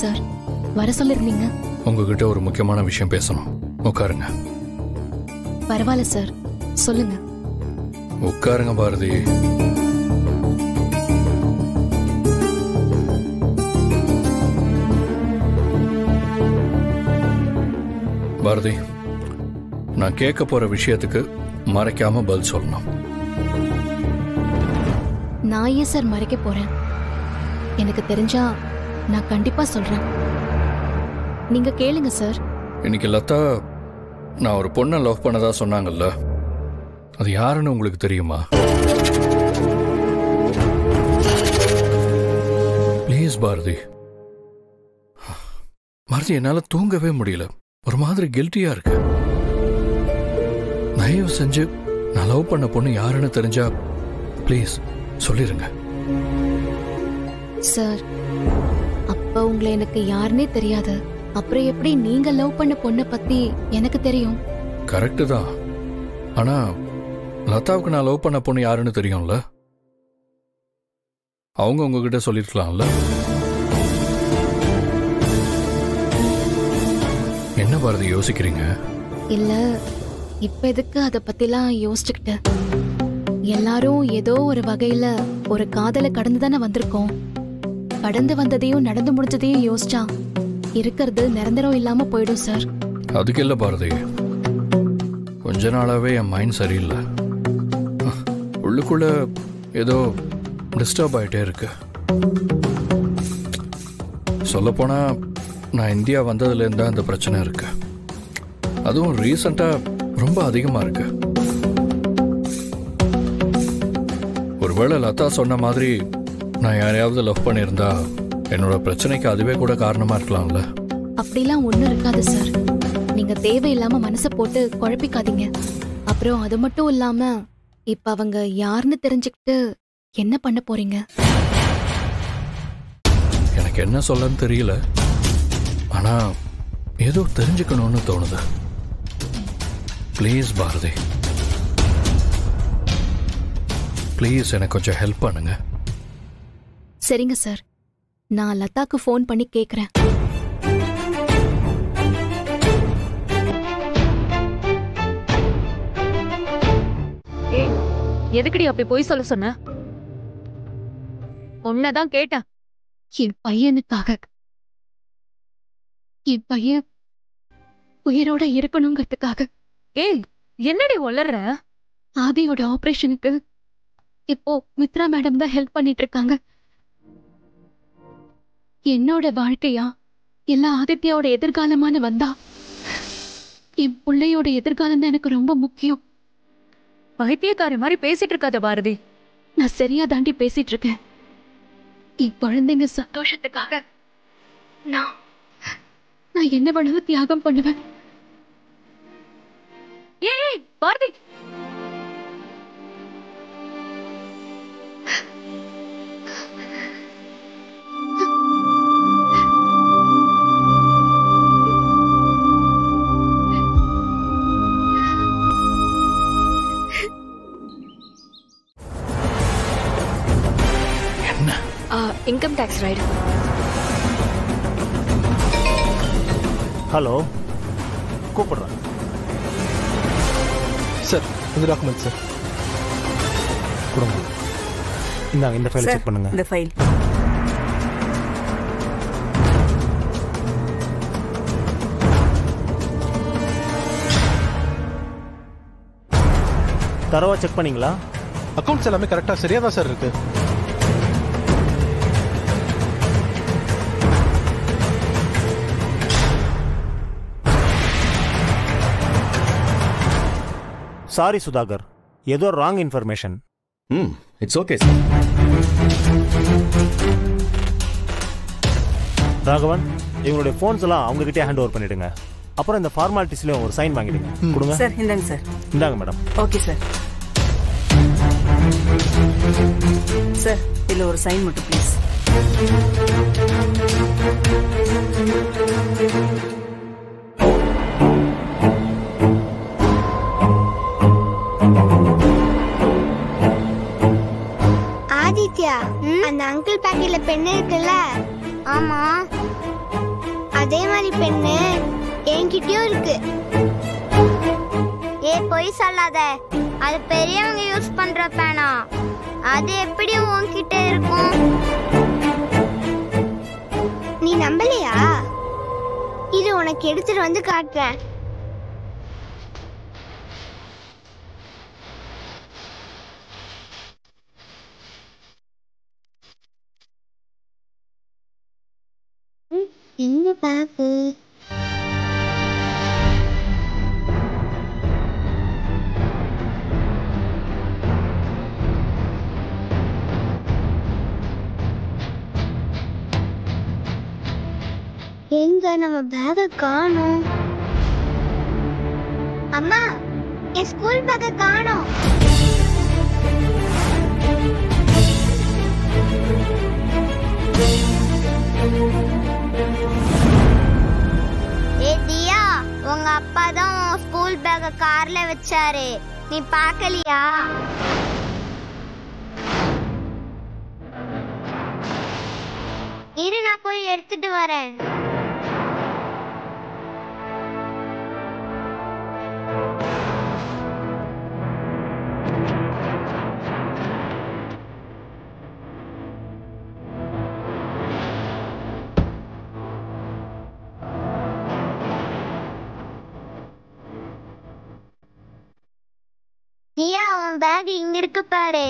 Sir, வர சொல்லிருந்தீங்க. உங்ககிட்ட ஒரு முக்கியமான விஷயம் பேசணும். உட்காருங்க. பரவாயில்ல சார், சொல்லுங்க. உட்காருங்க பாரதி. பாரதி, நான் கேட்க போற விஷயத்துக்கு மறைக்காம பதில் சொல்லணும். நான் ஏன் சார் மறைக்க போறேன்? எனக்கு தெரிஞ்சா நான் கண்டிப்பா சொல்றேன். நீங்க கேளுங்க சார். இன்னைக்கு லதா நான் ஒரு பொண்ணை லவ் பண்ணதா சொன்னாங்கல்ல, அது யாருன்னு உங்களுக்கு தெரியுமா? ப்ளீஸ் பாரதி. பாரதி, என்னால தூங்கவே முடியல. ஒரு மாதிரி கில்ட்டியா இருக்கு. தயவு செஞ்சு நான் லவ் பண்ண பொண்ணு யாருன்னு தெரிஞ்சா ப்ளீஸ் சொல்லிருங்க. சார், அப்ப உங்களை எனக்கு யாருன்னே தெரியாது. அப்புறம் எப்படி நீங்க லவ் பண்ண பொண்ணை பத்தி எனக்கு தெரியும்? கரெக்டு தான். ஆனா லதாவுக்கு நான் லவ் பண்ண பொண்ணு யாருன்னு தெரியும்ல. அவங்க உங்ககிட்ட சொல்லிருக்கலாம்ல. என்ன பாரதி யோசிக்கிறீங்க? இல்ல, இப்ப எதுக்கு அத பத்திலாம் யோசிச்சுக்கிட்டு? எல்லாரும் ஏதோ ஒரு வகையில ஒரு காதலை கடந்து தானே வந்திருக்கோம். கடந்து வந்ததையும் நடந்து முடிஞ்சதையும் யோசிச்சா இருக்கிறது நிரந்தரம் இல்லாம போயிடும் சார். அதுக்கு இல்ல பாரதி, கொஞ்ச நாளாவே என் மைண்ட் சரியில்லை. உள்ளுக்குள்ள ஏதோ டிஸ்டர்ப் ஆயிட்டே இருக்கு. சொல்லப்போனா நான் இந்தியா வந்ததுலேருந்து தான் இந்த பிரச்சனை இருக்கு. அதுவும் ரீசெண்டா ரொம்ப அதிகமா இருக்கு. ஒருவேளை லதா சொன்ன மாதிரி நான் யாரையாவது லவ் பண்ணியிருந்தா என்னோட பிரச்சனைக்கு அதுவே கூட காரணமா இருக்கலாம்ல. அப்படிலாம் ஒண்ணும் இருக்காது சார். நீங்க தேவையில்லாம மனசை போட்டு குழப்பிக்காதீங்க. அப்புறம் அது மட்டும் இல்லாம இப்ப அவங்க யாருன்னு தெரிஞ்சுக்கிட்டு என்ன பண்ண போறீங்க? எனக்கு என்ன சொல்லன்னு தெரியல. ஆனா ஏதோ தெரிஞ்சுக்கணும்னு தோணுது. ப்ளீஸ் பாரதி, ப்ளீஸ் எனக்கு கொஞ்சம் ஹெல்ப் பண்ணுங்க. சரிங்க சார், நான் லதாக்கு ஃபோன் பண்ணி கேக்குறேன். எதுக்குடி அப்படி போய் சொல்ல சொன்ன? உன்னதான் கேட்டேன். என் பையனுக்காக. என் பையன் உயிரோட இருக்கணுங்கிறதுக்காக. ஏய், என்னடி உளற? ஆதியோட ஆபரேஷனுக்கு இப்போ மித்ரா மேடம் தான் ஹெல்ப் பண்ணிட்டு இருக்காங்க. என்னோட வாழ்க்கையா இல்ல ஆதித்யாவோட எதிர்காலமான வந்தா என் பிள்ளையோட எதிர்காலம் தான் எனக்கு ரொம்ப முக்கியம். பைத்தியக்காரி மாதிரி பேசிட்டு இருக்காத பாரதி. நான் சரியா தாண்டி பேசிட்டு இருக்கேன். என் குழந்தைங்க சந்தோஷத்துக்காக நான் என்ன வேணாலும் தியாகம் பண்ணுவேன். ஏய் Bharathi, income tax raid. Hello, கூப்பிடுறேன் சார். இந்த டாக்குமெண்ட் சார் கொடுங்க. இந்தாங்க, இந்த ஃபைலை செக் பண்ணுங்க. இந்த ஃபைல் தரவா செக் பண்ணீங்களா? அக்கௌண்ட்ஸ் எல்லாமே கரெக்டாக சரியாக தான் சார் இருக்கு. சாரி சுதாகர், ஏதோ wrong information. It's okay sir. Raghavan, இவங்களுடைய ஃபோன்ஸ் எல்லாம் அவங்க கிட்டே ஹேண்ட் ஓவர் பண்ணிடுங்க. அப்புறம் இந்த ஃபார்மாலிட்டிஸ்லயும் ஒரு சைன் வாங்கிடுங்க. கொடுங்க சார். இந்தாங்க சார். இந்தாங்க மேடம். Okay sir. சார், இதுல ஒரு சைன் மட்டும் ப்ளீஸ். ஆதித்யா, அந்த அங்கிள் பாக்கெட்ல பென் இருக்குல்ல? ஆமா. அதே மாதிரி பெண்ணு என்கிட்டயும் இருக்கு. பொய் சொல்லாத, அது பெரியவங்க யூஸ் பண்ற பேனா. அது எப்படி உன்கிட்ட இருக்கும்? நீ நம்பலையா? இது உனக்கு எடுத்துட்டு வந்து காட்டுறேன். என்ன பாப்பு? எங்க நம்ம பேக காணோம்? அம்மா, என் ஸ்கூல் பேக காணோம். தியா, உங்க அப்பா தான் உன் ஸ்கூல் பேக கார்ல வச்சாரு, நீ பாக்கலையா? இரு, நான் போய் எடுத்துட்டு வரேன். தியா, உன் பேக் இங்க இருக்கு பாரு.